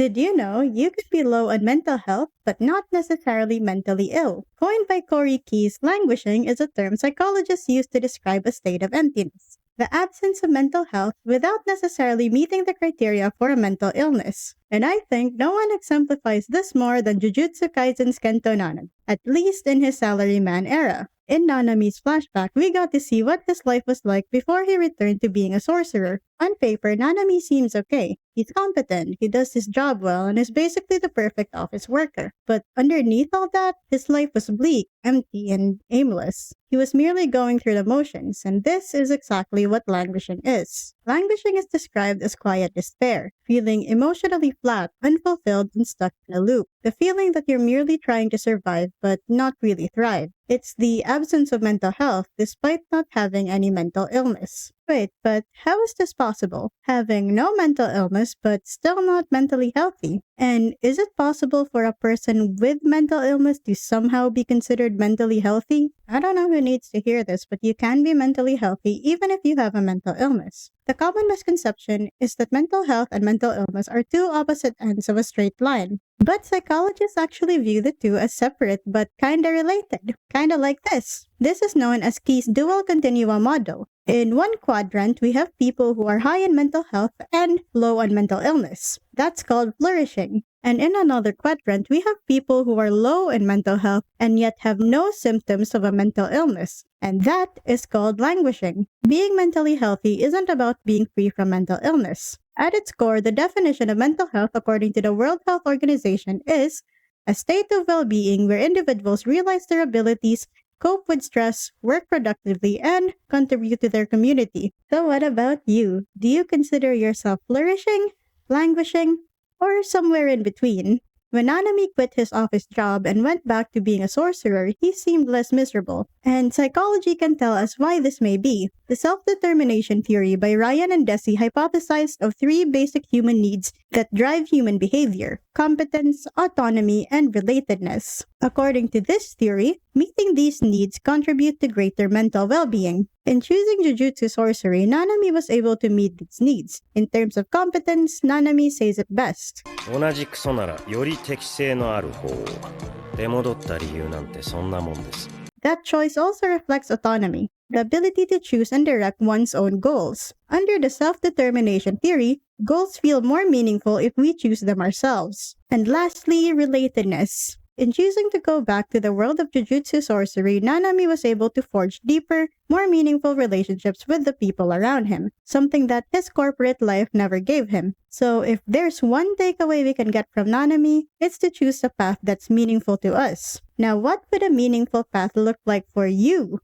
Did you know you could be low on mental health but not necessarily mentally ill? Coined by Corey Keyes, languishing is a term psychologists use to describe a state of emptiness, the absence of mental health without necessarily meeting the criteria for a mental illness. And I think no one exemplifies this more than Jujutsu Kaisen's Kento Nanami, at least in his salaryman era. In Nanami's flashback, we got to see what his life was like before he returned to being a sorcerer. On paper, Nanami seems okay. He's competent, he does his job well, and is basically the perfect office worker. But underneath all that, his life was bleak, empty, and aimless. He was merely going through the motions, and this is exactly what languishing is. Languishing is described as quiet despair, feeling emotionally flat, unfulfilled, and stuck in a loop. The feeling that you're merely trying to survive but not really thrive. It's the absence of mental health despite not having any mental illness. Wait, but how is this possible? Having no mental illness but still not mentally healthy? And is it possible for a person with mental illness to somehow be considered mentally healthy? I don't know who needs to hear this, but you can be mentally healthy even if you have a mental illness. The common misconception is that mental health and mental illness are two opposite ends of a straight line. But psychologists actually view the two as separate but kinda related. Kinda like this. This is known as Key's dual continua model. In one quadrant, we have people who are high in mental health and low on mental illness. That's called flourishing. And in another quadrant, we have people who are low in mental health and yet have no symptoms of a mental illness. And that is called languishing. Being mentally healthy isn't about being free from mental illness. At its core, the definition of mental health according to the World Health Organization is a state of well-being where individuals realize their abilities, cope with stress, work productively, and contribute to their community. So what about you? Do you consider yourself flourishing, languishing, or somewhere in between? When Nanami quit his office job and went back to being a sorcerer, he seemed less miserable. And psychology can tell us why this may be. The self-determination theory by Ryan and Deci hypothesized of three basic human needs that drive human behavior: competence, autonomy, and relatedness. According to this theory, meeting these needs contribute to greater mental well-being. In choosing Jujutsu Sorcery, Nanami was able to meet these needs. In terms of competence, Nanami says it best. 同じクソならより適性のある方を。出戻った理由なんてそんなもんです。 That choice also reflects autonomy, the ability to choose and direct one's own goals. Under the self-determination theory, goals feel more meaningful if we choose them ourselves. And lastly, relatedness. In choosing to go back to the world of Jujutsu Sorcery, Nanami was able to forge deeper, more meaningful relationships with the people around him, something that his corporate life never gave him. So if there's one takeaway we can get from Nanami, it's to choose a path that's meaningful to us. Now, what would a meaningful path look like for you?